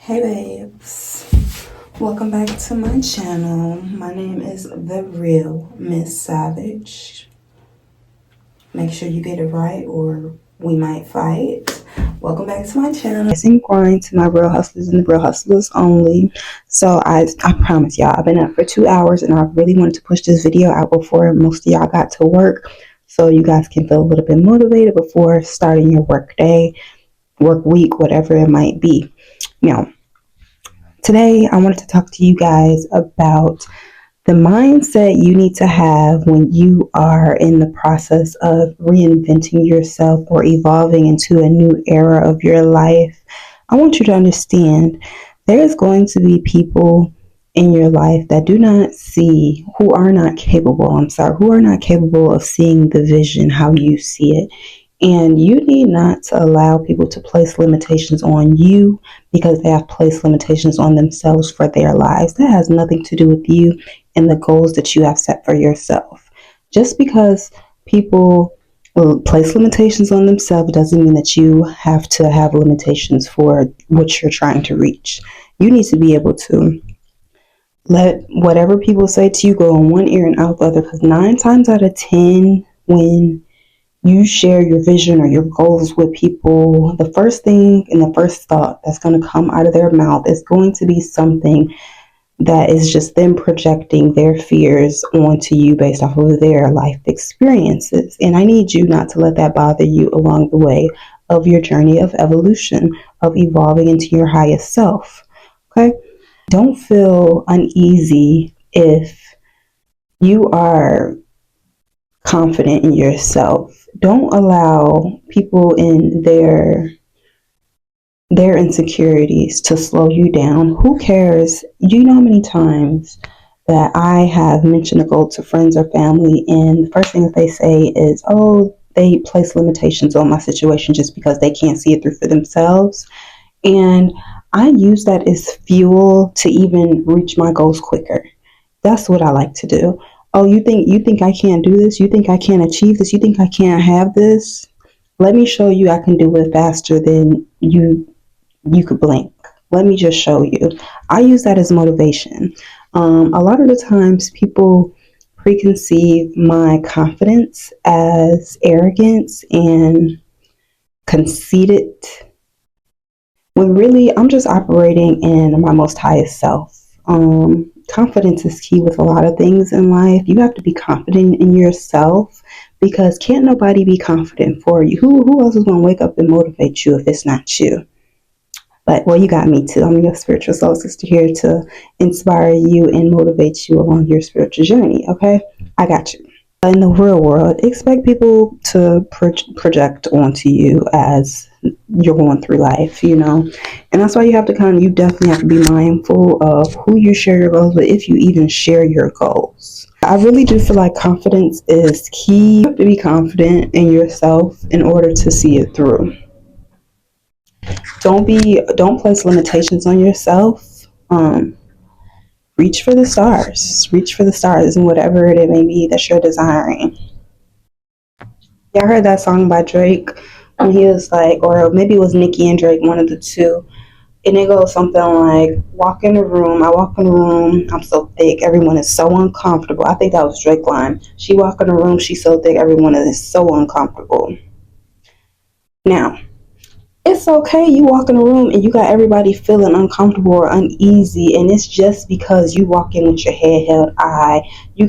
Hey babes, welcome back to my channel. My name is TheRealMiss.Savage. Make sure you get it right or we might fight. Welcome back to my channel. It's in grind to my real hustlers and the real hustlers only. So I promise y'all, I've been up for 2 hours and I really wanted to push this video out before most of y'all got to work, so you guys can feel a little bit motivated before starting your work day, work week, whatever it might be. Now, today, I wanted to talk to you guys about the mindset you need to have when you are in the process of reinventing yourself or evolving into a new era of your life. I want you to understand there's going to be people in your life that who are not capable of seeing the vision how you see it. And you need not to allow people to place limitations on you because they have placed limitations on themselves for their lives. That has nothing to do with you and the goals that you have set for yourself. Just because people will place limitations on themselves doesn't mean that you have to have limitations for what you're trying to reach. You need to be able to let whatever people say to you go in one ear and out the other, because 9 times out of 10, when you share your vision or your goals with people, the first thing and the first thought that's going to come out of their mouth is going to be something that is just them projecting their fears onto you based off of their life experiences. And I need you not to let that bother you along the way of your journey of evolution, of evolving into your highest self. Okay? Don't feel uneasy if you are confident in yourself. Don't allow people in their insecurities to slow you down. Who cares? You know how many times that I have mentioned a goal to friends or family, and the first thing that they say is, oh, they place limitations on my situation just because they can't see it through for themselves. And I use that as fuel to even reach my goals quicker. That's what I like to do. Oh, you think I can't do this? You think I can't achieve this? You think I can't have this? Let me show you I can do it faster than you could blink. Let me just show you. I use that as motivation. A lot of the times people preconceive my confidence as arrogance and conceited, when really I'm just operating in my most highest self. Confidence is key with a lot of things in life. You have to be confident in yourself, because can't nobody be confident for you. Who else is going to wake up and motivate you if it's not you? But, well, you got me too. I'm your spiritual soul sister here to inspire you and motivate you along your spiritual journey, okay? I got you. In the real world, expect people to project onto you as you're going through life, and that's why you definitely have to be mindful of who you share your goals with, if you even share your goals. I really do feel like confidence is key. You have to be confident in yourself in order to see it through. Don't place limitations on yourself. Reach for the stars and whatever it may be that you're desiring. Yeah, I heard that song by Drake when he was like, or maybe it was Nicki and Drake, one of the two. And it goes something like, I walk in the room, I'm so thick, everyone is so uncomfortable. I think that was Drake line. She walk in the room, she's so thick, everyone is so uncomfortable. Now, it's okay, you walk in a room and you got everybody feeling uncomfortable or uneasy, and it's just because you walk in with your head held high, you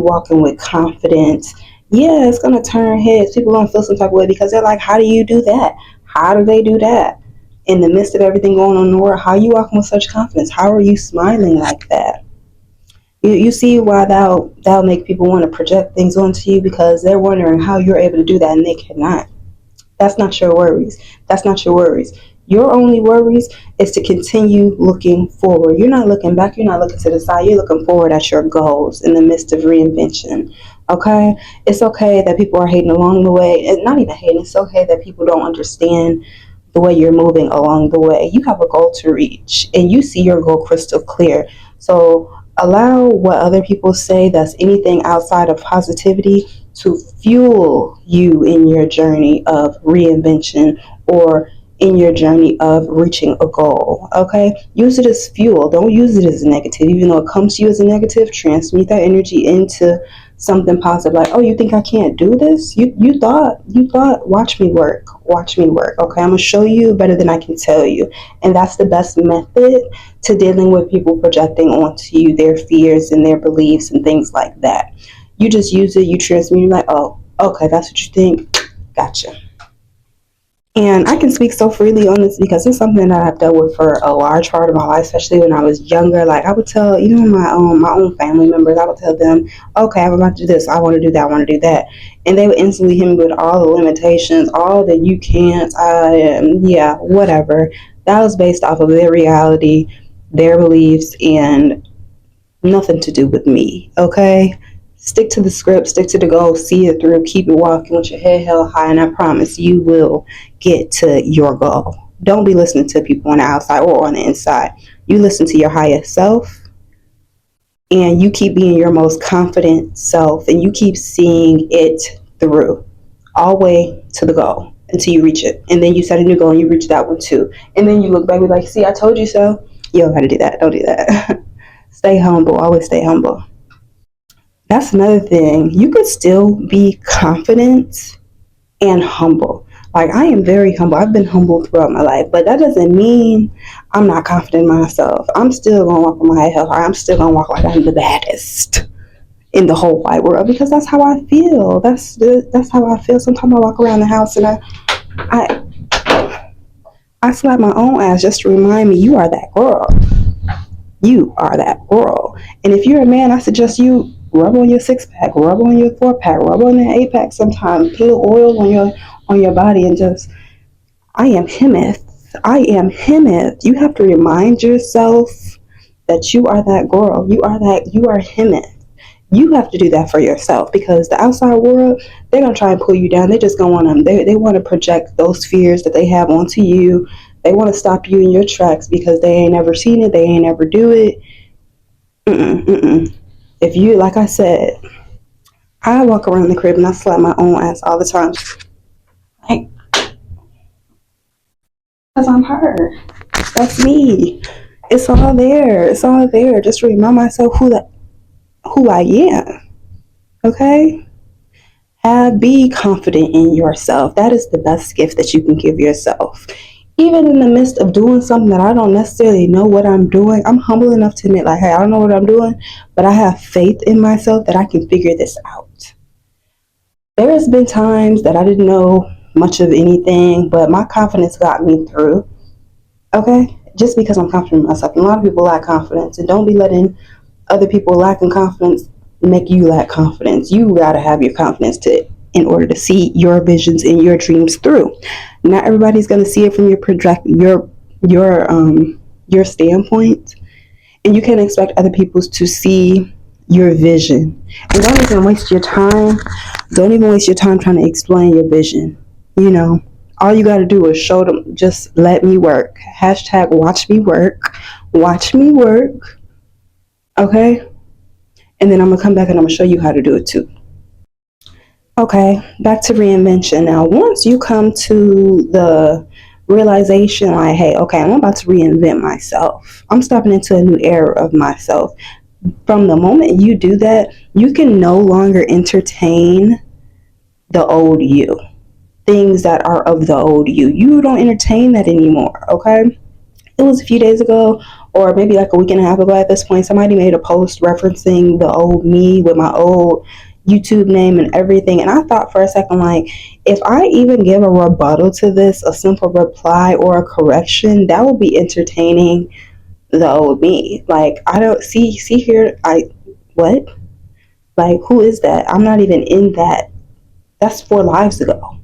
walking with confidence. Yeah, it's gonna turn heads. People gonna feel some type of way because they're like, how do you do that? How do they do that? In the midst of everything going on in the world, how are you walking with such confidence? How are you smiling like that? You see why that'll make people want to project things onto you, because they're wondering how you're able to do that and they cannot. That's not your worries. That's not your worries. Your only worries is to continue looking forward. You're not looking back. You're not looking to the side. You're looking forward at your goals in the midst of reinvention. Okay? It's okay that people are hating along the way. And not even hating. It's okay that people don't understand the way you're moving along the way. You have a goal to reach, and you see your goal crystal clear. So allow what other people say that's anything outside of positivity to fuel you in your journey of reinvention or in your journey of reaching a goal. Okay, use it as fuel. Don't use it as a negative. Even though it comes to you as a negative, transmute that energy into something positive. Like, oh, you think I can't do this? You thought watch me work. Watch me work. Okay, I'm gonna show you better than I can tell you. And that's the best method to dealing with people projecting onto you their fears and their beliefs and things like that. You just use it, you transmute, you're like, oh, okay, that's what you think. Gotcha. And I can speak so freely on this because it's something that I've dealt with for a large part of my life, especially when I was younger. Like I would tell, my own family members, I would tell them, okay, I'm about to do this, I want to do that, I want to do that. And they would instantly hit me with all the limitations, all that you can't, yeah, whatever. That was based off of their reality, their beliefs, and nothing to do with me, okay? Stick to the script, stick to the goal, see it through, keep it walking with your head held high, and I promise you will get to your goal. Don't be listening to people on the outside or on the inside. You listen to your highest self, and you keep being your most confident self, and you keep seeing it through all the way to the goal until you reach it. And then you set a new goal and you reach that one too. And then you look back and be like, see, I told you so. You don't gotta do that. Don't do that. Stay humble. Always stay humble. That's another thing. You could still be confident and humble. Like I am very humble. I've been humble throughout my life, but that doesn't mean I'm not confident in myself. I'm still gonna walk on my head high. I'm still gonna walk like I'm the baddest in the whole wide world because that's how I feel. That's how I feel. Sometimes I walk around the house and I I slap my own ass just to remind me you are that girl. You are that girl. And if you're a man, I suggest you rub on your six pack, rub on your four pack, rub on the eight pack sometimes. Put a little oil on your body and just I am himeth. I am himeth. You have to remind yourself that you are that girl. You are himeth. You have to do that for yourself because the outside world, they're gonna try and pull you down. They just gonna want to they want to project those fears that they have onto you. They want to stop you in your tracks because they ain't never seen it, they ain't ever do it. Mm-mm. If you, like I said, I walk around the crib and I slap my own ass all the time. Like, because I'm her. That's me. It's all there. It's all there. Just to remind myself who I am. Okay? Be confident in yourself. That is the best gift that you can give yourself. Even in the midst of doing something that I don't necessarily know what I'm doing, I'm humble enough to admit, like, hey, I don't know what I'm doing, but I have faith in myself that I can figure this out. There has been times that I didn't know much of anything, but my confidence got me through. Okay? Just because I'm confident in myself. And a lot of people lack confidence, and don't be letting other people lacking confidence make you lack confidence. You gotta have your confidence to in order to see your visions and your dreams through. Not everybody's gonna see it from your standpoint, and you can't expect other people to see your vision. And don't even waste your time. Don't even waste your time trying to explain your vision. You know, all you gotta do is show them. Just let me work. Hashtag watch me work. Watch me work. Okay, and then I'm gonna come back and I'm gonna show you how to do it too. Okay, back to reinvention. Now, once you come to the realization, like, hey, okay, I'm about to reinvent myself, I'm stepping into a new era of myself. From the moment you do that, you can no longer entertain the old you, things that are of the old you. You don't entertain that anymore, okay? It was a few days ago, or maybe like a week and a half ago at this point, somebody made a post referencing the old me with my old YouTube name and everything. And I thought for a second, like, if I even give a rebuttal to this, a simple reply or a correction, that would be entertaining the old me. Like, I don't see here, what? Like, who is that? I'm not even in that. That's 4 lives ago.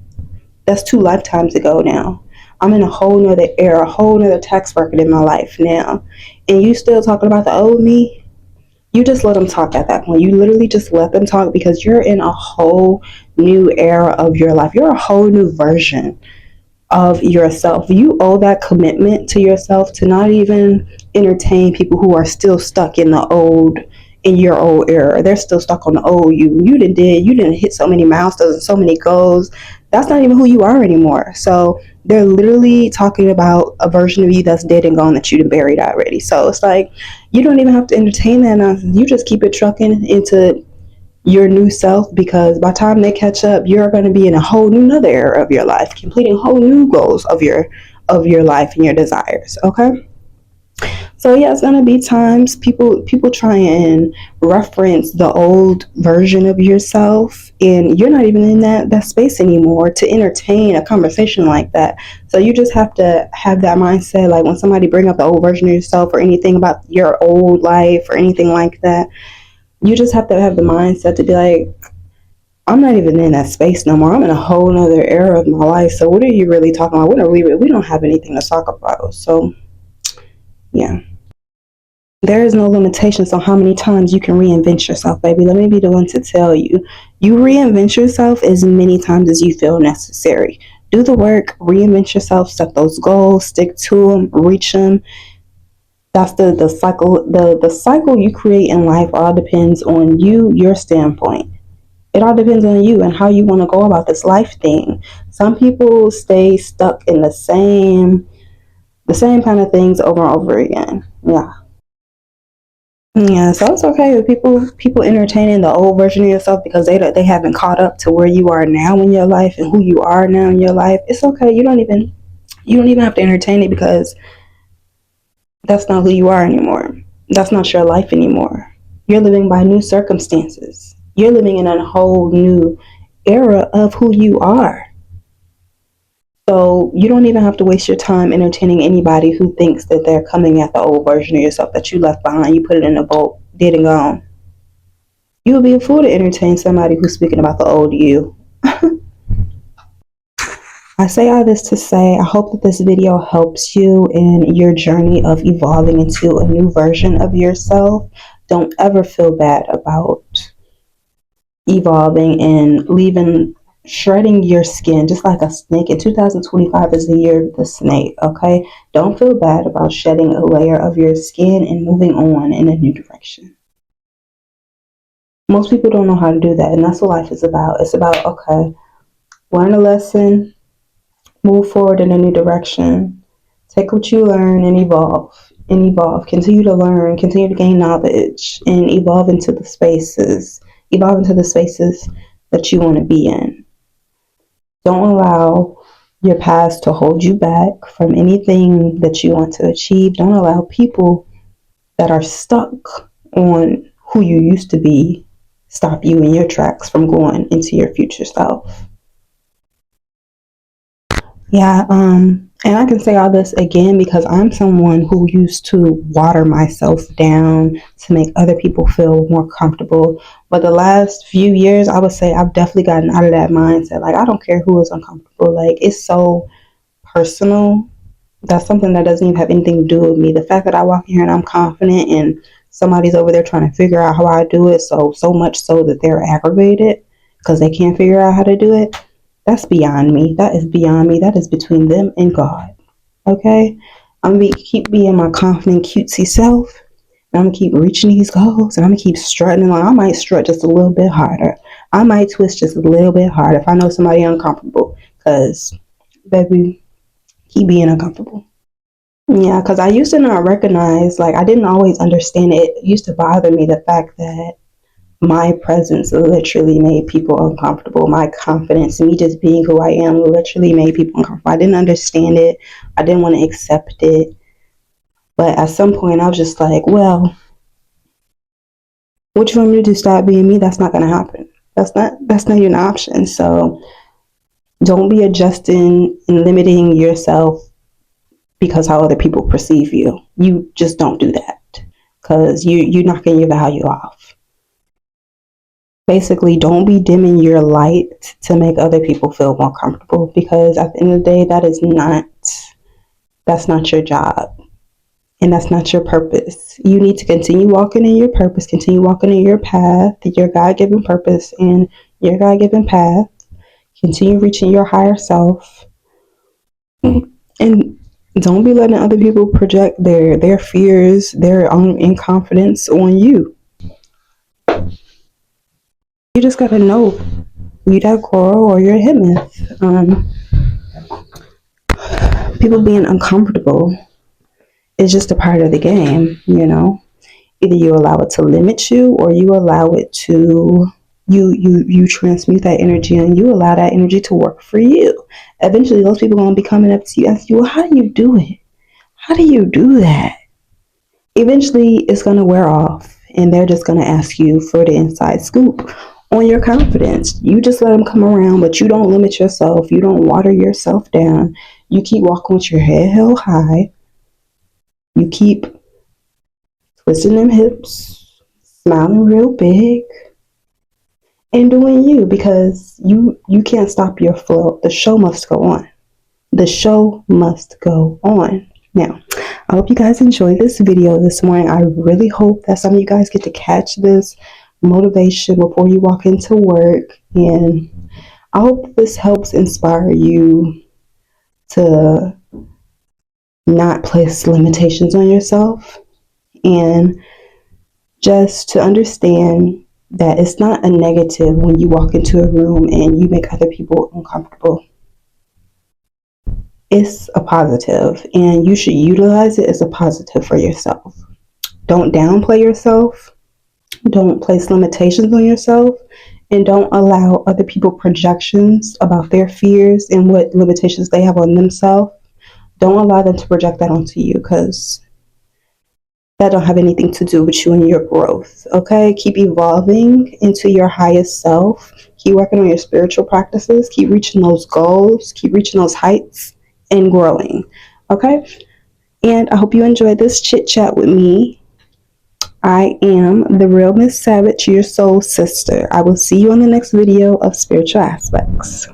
That's 2 lifetimes ago now. I'm in a whole nother era, a whole nother tax record in my life now. And you still talking about the old me? You just let them talk at that point. You literally just let them talk because you're in a whole new era of your life. You're a whole new version of yourself. You owe that commitment to yourself to not even entertain people who are still stuck in your old era. They're still stuck on the old you. You didn't hit so many milestones and so many goals that's not even who you are anymore. So they're literally talking about a version of you that's dead and gone that you've buried already. So it's like you don't even have to entertain that nonsense. You just keep it trucking into your new self, because by the time they catch up, you're going to be in a whole new another era of your life, completing whole new goals of your life and your desires. Okay. So yeah, it's gonna be times people try and reference the old version of yourself, and you're not even in that space anymore to entertain a conversation like that. So you just have to have that mindset, like when somebody bring up the old version of yourself or anything about your old life or anything like that, you just have to have the mindset to be like, I'm not even in that space no more. I'm in a whole nother era of my life. So what are you really talking about? What are we don't have anything to talk about. So yeah. There is no limitations on how many times you can reinvent yourself, baby. Let me be the one to tell you. You reinvent yourself as many times as you feel necessary. Do the work, reinvent yourself, set those goals, stick to them, reach them. That's the cycle. The cycle you create in life all depends on you, your standpoint. It all depends on you and how you want to go about this life thing. Some people stay stuck in the same kind of things over and over again. Yeah. Yeah, so it's okay with people entertaining the old version of yourself because they haven't caught up to where you are now in your life and who you are now in your life. It's okay. You don't even have to entertain it, because that's not who you are anymore. That's not your life anymore. You're living by new circumstances. You're living in a whole new era of who you are. So you don't even have to waste your time entertaining anybody who thinks that they're coming at the old version of yourself that you left behind. You put it in a boat, did and gone. You would be a fool to entertain somebody who's speaking about the old you. I say all this to say I hope that this video helps you in your journey of evolving into a new version of yourself. Don't ever feel bad about evolving and shredding your skin just like a snake. And 2025 is the year of the snake, okay? Don't feel bad about shedding a layer of your skin and moving on in a new direction. Most people don't know how to do that, and that's what life is about. It's about, okay, learn a lesson, move forward in a new direction, take what you learn and evolve, continue to learn, continue to gain knowledge, and evolve into the spaces that you want to be in. Don't allow your past to hold you back from anything that you want to achieve. Don't allow people that are stuck on who you used to be stop you in your tracks from going into your future self. Yeah, and I can say all this again because I'm someone who used to water myself down to make other people feel more comfortable. But the last few years, I would say I've definitely gotten out of that mindset. Like, I don't care who is uncomfortable. Like, it's so personal. That's something that doesn't even have anything to do with me. The fact that I walk in here and I'm confident and somebody's over there trying to figure out how I do it, so much so that they're aggravated because they can't figure out how to do it, that's beyond me. That is beyond me. That is between them and God. Okay? I'm gonna keep being my confident, cutesy self. And I'm gonna keep reaching these goals, and I'm gonna keep strutting along. I might strut just a little bit harder. I might twist just a little bit harder if I know somebody uncomfortable. Cause baby, keep being uncomfortable. Yeah, because I used to not recognize, like, I didn't always understand it. It used to bother me the fact that my presence literally made people uncomfortable. My confidence, me just being who I am, literally made people uncomfortable. I didn't understand it. I didn't want to accept it. But at some point, I was just like, well, what you want me to do? Stop being me? That's not going to happen. That's not even an option. So don't be adjusting and limiting yourself because how other people perceive you. You just don't do that because you're knocking your value off. Basically, don't be dimming your light to make other people feel more comfortable, because at the end of the day, that's not your job, and that's not your purpose. You need to continue walking in your purpose, continue walking in your path, your God-given purpose and your God-given path. Continue reaching your higher self, and don't be letting other people project their fears, their own inconfidence on you. You just gotta know You that girl or you're a hitman. People being uncomfortable is just a part of the game, you know. Either you allow it to limit you, or you allow it to you transmute that energy, and you allow that energy to work for you. Eventually those people are going to be coming up to you asking you, well, how do you do it? How do you do that? Eventually it's going to wear off, and they're just going to ask you for the inside scoop on your confidence. You just let them come around, but you don't limit yourself. You don't water yourself down. You keep walking with your head held high. You keep twisting them hips, smiling real big, and doing you, because you can't stop your flow. The show must go on. The show must go on. Now, I hope you guys enjoyed this video this morning. I really hope that some of you guys get to catch this motivation before you walk into work, and I hope this helps inspire you to not place limitations on yourself, and just to understand that it's not a negative when you walk into a room and you make other people uncomfortable. It's a positive, and you should utilize it as a positive for yourself. Don't downplay yourself. Don't place limitations on yourself, and don't allow other people projections about their fears and what limitations they have on themselves. Don't allow them to project that onto you, because that don't have anything to do with you and your growth. Okay, keep evolving into your highest self. Keep working on your spiritual practices. Keep reaching those goals. Keep reaching those heights and growing. Okay, and I hope you enjoyed this chit chat with me. I am the real Miss Savage, your soul sister. I will see you on the next video of Spiritual Aspects.